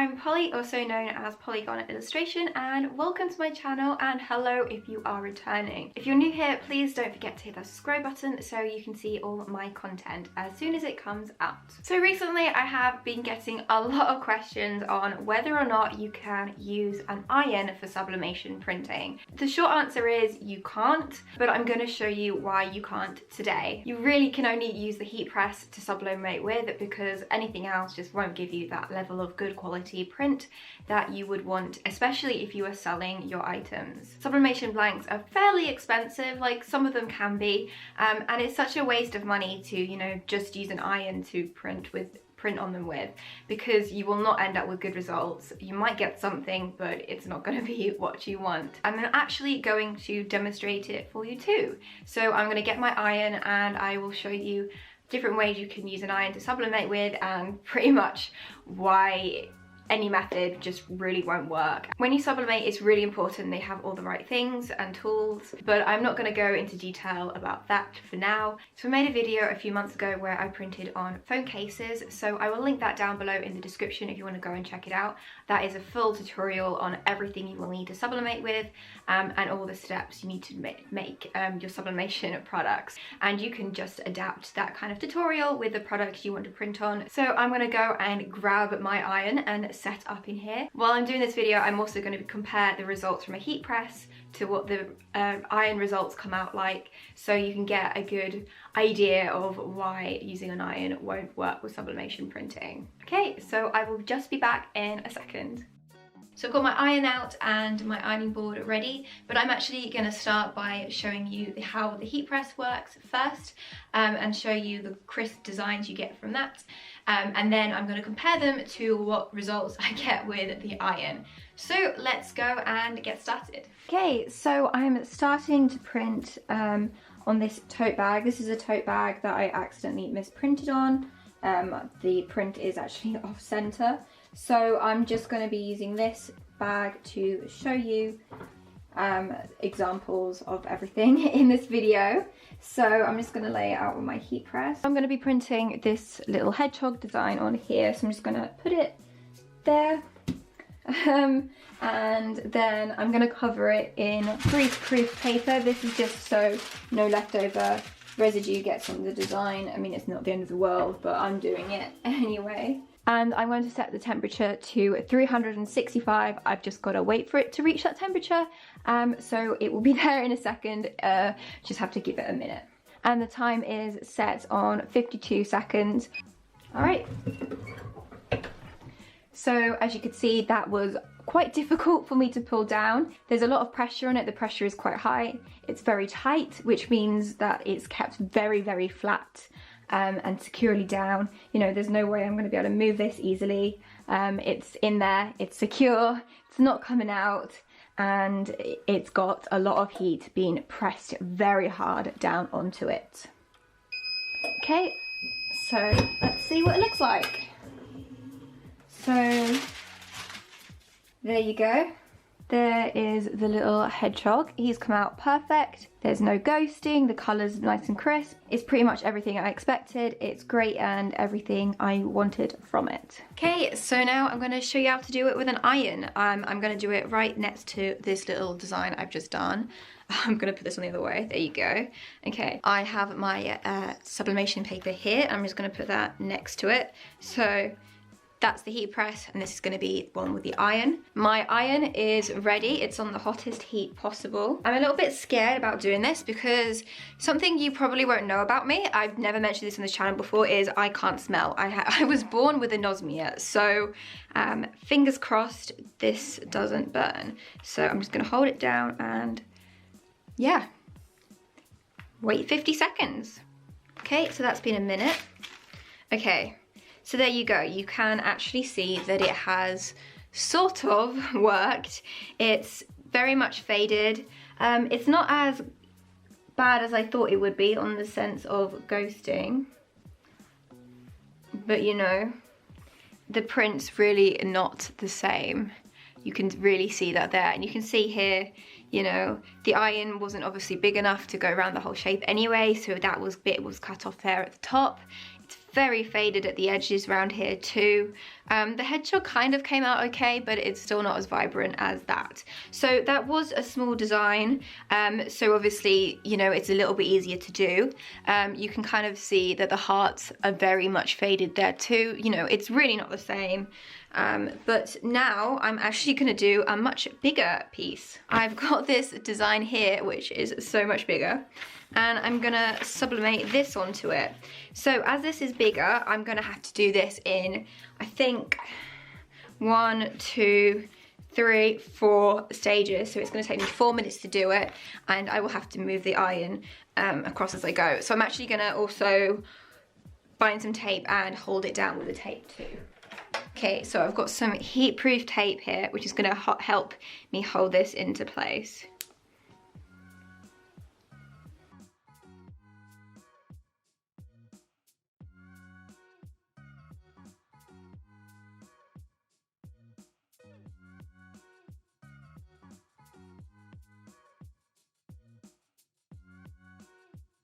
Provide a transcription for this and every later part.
I'm Polly, also known as Pollygone Illustration, and welcome to my channel, and hello if you are returning. If you're new here, please don't forget to hit that subscribe button so you can see all my content as soon as it comes out. So recently I have been getting a lot of questions on whether or not you can use an iron for sublimation printing. The short answer is you can't, but I'm going to show you why you can't today. You really can only use the heat press to sublimate with, because anything else just won't give you that level of good quality print that you would want, especially if you are selling your items. Sublimation blanks are fairly expensive, like some of them can be, and it's such a waste of money to, you know, just use an iron to print on them with, because you will not end up with good results. You might get something, but it's not going to be what you want. I'm actually going to demonstrate it for you too. So I'm going to get my iron and I will show you different ways you can use an iron to sublimate with, and pretty much why any method just really won't work. When you sublimate, it's really important they have all the right things and tools, but I'm not going to go into detail about that for now. So I made a video a few months ago where I printed on phone cases, so I will link that down below in the description if you want to go and check it out. That is a full tutorial on everything you will need to sublimate with, and all the steps you need to make your sublimation products. And you can just adapt that kind of tutorial with the products you want to print on. So I'm going to go and grab my iron and set up in here. While I'm doing this video, I'm also going to compare the results from a heat press to what the iron results come out like, so you can get a good idea of why using an iron won't work with sublimation printing. Okay, so I will just be back in a second. So I've got my iron out and my ironing board ready, but I'm actually going to start by showing you how the heat press works first, and show you the crisp designs you get from that, and then I'm going to compare them to what results I get with the iron. So let's go and get started. Okay, so I'm starting to print on this tote bag. This is a tote bag that I accidentally misprinted on. The print is actually off center. So I'm just going to be using this bag to show you examples of everything in this video. So I'm just going to lay it out with my heat press. I'm going to be printing this little hedgehog design on here, so I'm just going to put it there, and then I'm going to cover it in grease-proof paper. This is just so no leftover residue gets on the design. I mean, it's not the end of the world, but I'm doing it anyway. And I'm going to set the temperature to 365. I've just got to wait for it to reach that temperature. So it will be there in a second. Just have to give it a minute. And the time is set on 52 seconds. All right. So as you could see, that was quite difficult for me to pull down. There's a lot of pressure on it. The pressure is quite high. It's very tight, which means that it's kept very, very flat. And securely down. You know, there's no way I'm going to be able to move this easily. It's in there, it's secure, it's not coming out, and it's got a lot of heat being pressed very hard down onto it. Okay, so let's see what it looks like. So there you go. There is the little hedgehog. He's come out perfect. There's no ghosting, the colour's nice and crisp. It's pretty much everything I expected. It's great and everything I wanted from it. Okay, so now I'm going to show you how to do it with an iron. I'm going to do it right next to this little design I've just done. I'm going to put this on the other way. There you go. Okay, I have my sublimation paper here. I'm just going to put that next to it. So that's the heat press, and this is going to be one with the iron. My iron is ready. It's on the hottest heat possible. I'm a little bit scared about doing this because something you probably won't know about me, I've never mentioned this on this channel before, is I can't smell. I was born with anosmia, so fingers crossed this doesn't burn. So I'm just going to hold it down and yeah, wait 50 seconds. Okay, so that's been a minute. Okay. So there you go, you can actually see that it has sort of worked. It's very much faded. It's not as bad as I thought it would be on the sense of ghosting. But you know, the print's really not the same. You can really see that there. And you can see here, you know, The iron wasn't obviously big enough to go around the whole shape anyway, so that bit was cut off there at the top. It's very faded at the edges around here too. The hedgehog kind of came out okay, but it's still not as vibrant as that. So that was a small design. So obviously, you know, it's a little bit easier to do. You can kind of see that the hearts are very much faded there too. You know, it's really not the same. But now I'm actually going to do a much bigger piece. I've got this design here, which is so much bigger, and I'm going to sublimate this onto it. So as this is bigger, I'm going to have to do this in, I think, 1, 2, 3, 4 stages. So it's going to take me 4 minutes to do it, and I will have to move the iron across as I go. So I'm actually going to also bind some tape and hold it down with the tape too. Okay, so I've got some heat-proof tape here, which is going to help me hold this into place.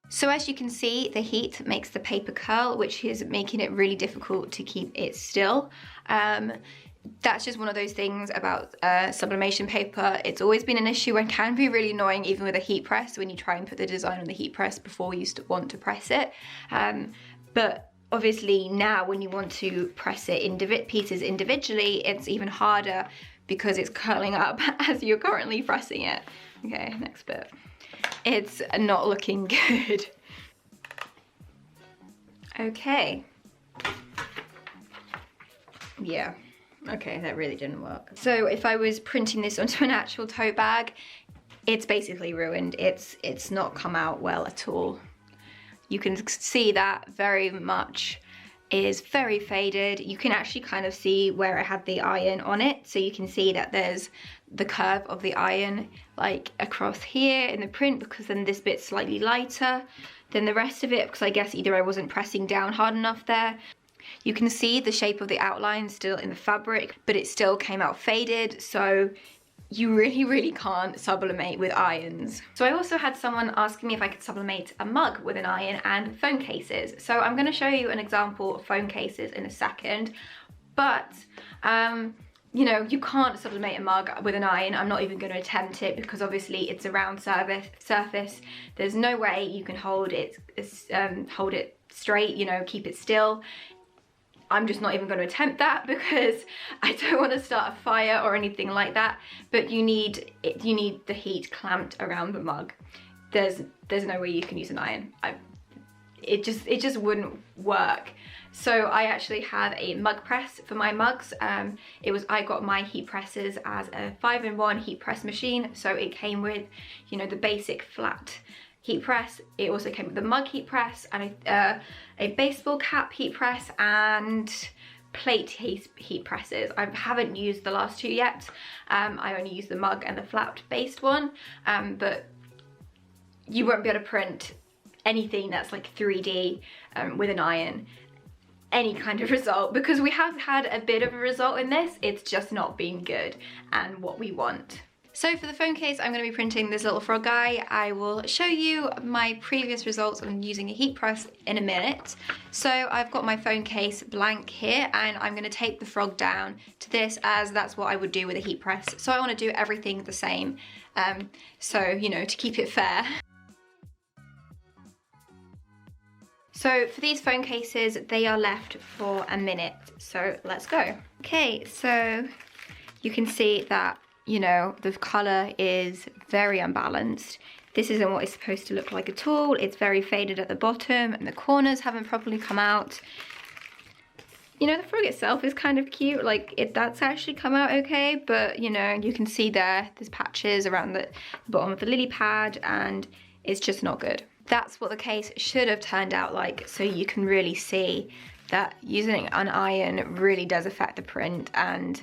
So as you can see, the heat makes the paper curl, which is making it really difficult to keep it still. That's just one of those things about sublimation paper. It's always been an issue and can be really annoying even with a heat press when you try and put the design on the heat press before you want to press it. But obviously now when you want to press it pieces individually, it's even harder because it's curling up as you're currently pressing it. Okay, next bit. It's not looking good. Okay. Yeah. Okay, that really didn't work. So if I was printing this onto an actual tote bag, it's basically ruined. It's not come out well at all. You can see that very much is very faded. You can actually kind of see where it had the iron on it. So you can see that there's the curve of the iron like across here in the print, because then this bit's slightly lighter than the rest of it, because I guess either I wasn't pressing down hard enough there. You can see the shape of the outline still in the fabric, but it still came out faded. So you really can't sublimate with irons. So I also had someone asking me if I could sublimate a mug with an iron and phone cases. So I'm going to show you an example of phone cases in a second, but you know, you can't sublimate a mug with an iron. I'm not even going to attempt it because obviously it's a round surface. There's no way you can hold it straight, you know, keep it still. I'm just not even going to attempt that because I don't want to start a fire or anything like that. But you need the heat clamped around the mug. There's no way you can use an iron. It just wouldn't work. So I actually had a mug press for my mugs. I got my heat presses as a 5-in-1 heat press machine. So it came with, you know, the basic flat heat press. It also came with the mug heat press and a baseball cap heat press and plate heat presses. I haven't used the last two yet. I only used the mug and the flat based one, but you won't be able to print anything that's like 3D with an iron, any kind of result, because we have had a bit of a result in this. It's just not been good and what we want. So for the phone case, I'm going to be printing this little frog guy. I will show you my previous results on using a heat press in a minute. So I've got my phone case blank here, and I'm going to tape the frog down to this, as that's what I would do with a heat press. So I want to do everything the same, so, you know, to keep it fair. So for these phone cases, they are left for a minute. So let's go. Okay, so you can see that, you know, the colour is very unbalanced. This isn't what it's supposed to look like at all. It's very faded at the bottom and the corners haven't properly come out. You know, the frog itself is kind of cute, like that's actually come out okay, but you know, you can see there's patches around the bottom of the lily pad and it's just not good. That's what the case should have turned out like, so you can really see that using an iron really does affect the print, and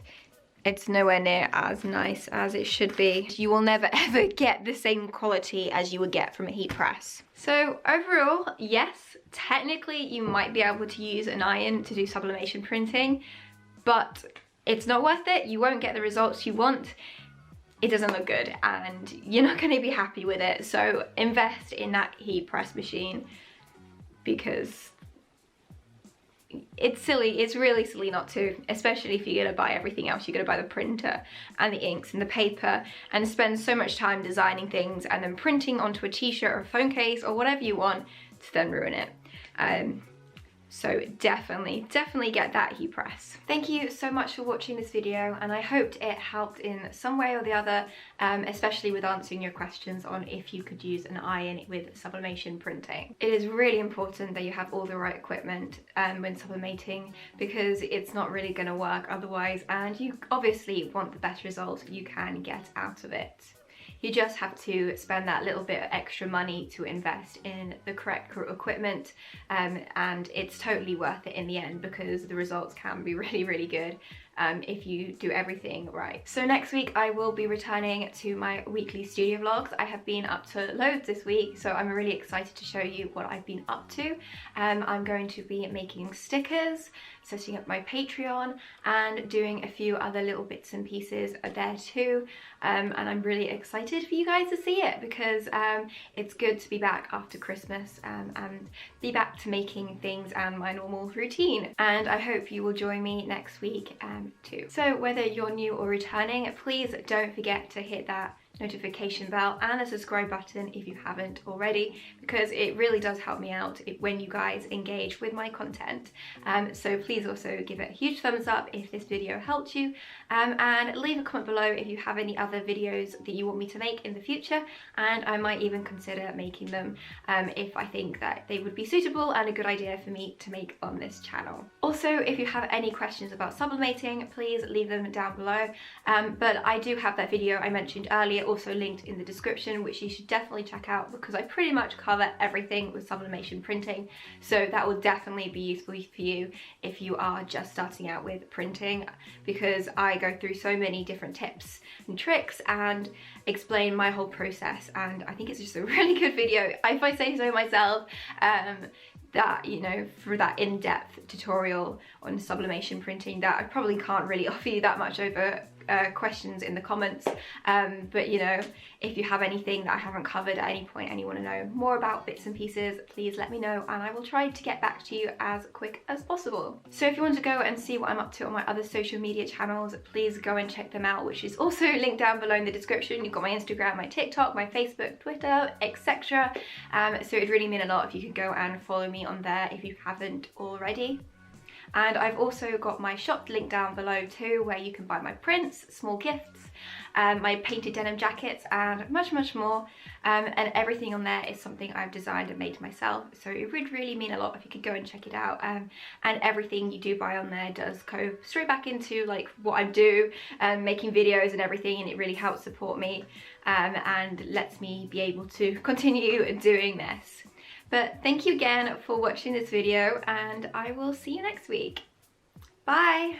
it's nowhere near as nice as it should be. You will never ever get the same quality as you would get from a heat press. So overall, yes, technically you might be able to use an iron to do sublimation printing, but it's not worth it. You won't get the results you want. it doesn't look good and you're not going to be happy with it. So invest in that heat press machine, because it's silly, it's really silly not to, especially if you're going to buy everything else. You're going to buy the printer and the inks and the paper and spend so much time designing things and then printing onto a t-shirt or a phone case or whatever you want to then ruin it. So definitely get that heat press. Thank you so much for watching this video, and I hoped it helped in some way or the other, especially with answering your questions on if you could use an iron with sublimation printing. It is really important that you have all the right equipment when sublimating, because it's not really going to work otherwise, and you obviously want the best result you can get out of it. You just have to spend that little bit of extra money to invest in the correct equipment, and it's totally worth it in the end, because the results can be really good if you do everything right. So next week I will be returning to my weekly studio vlogs. I have been up to loads this week, so I'm really excited to show you what I've been up to. I'm going to be making stickers, setting up my Patreon, and doing a few other little bits and pieces there too. And I'm really excited for you guys to see it, because it's good to be back after Christmas and be back to making things and my normal routine. And I hope you will join me next week too. So whether you're new or returning, please don't forget to hit that notification bell and the subscribe button if you haven't already, because it really does help me out when you guys engage with my content. So please also give it a huge thumbs up if this video helped you, and leave a comment below if you have any other videos that you want me to make in the future, and I might even consider making them if I think that they would be suitable and a good idea for me to make on this channel. Also, if you have any questions about sublimating, please leave them down below, but I do have that video I mentioned earlier also linked in the description, which you should definitely check out, because I pretty much cover everything with sublimation printing, so that will definitely be useful for you if you are just starting out with printing, because I go through so many different tips and tricks and explain my whole process, and I think it's just a really good video, if I say so myself. That, you know, for that in-depth tutorial on sublimation printing, that I probably can't really offer you that much over questions in the comments, but you know, if you have anything that I haven't covered at any point and you want to know more about bits and pieces, please let me know and I will try to get back to you as quick as possible. So if you want to go and see what I'm up to on my other social media channels, please go and check them out, which is also linked down below in the description. You've got my Instagram, my TikTok, my Facebook, Twitter, etc. So it'd really mean a lot if you could go and follow me on there if you haven't already. And I've also got my shop linked down below too, where you can buy my prints, small gifts, my painted denim jackets, and much more. And everything on there is something I've designed and made myself, so it would really mean a lot if you could go and check it out. And everything you do buy on there does go straight back into like what I do, making videos and everything, and it really helps support me and lets me be able to continue doing this. But thank you again for watching this video, and I will see you next week. Bye!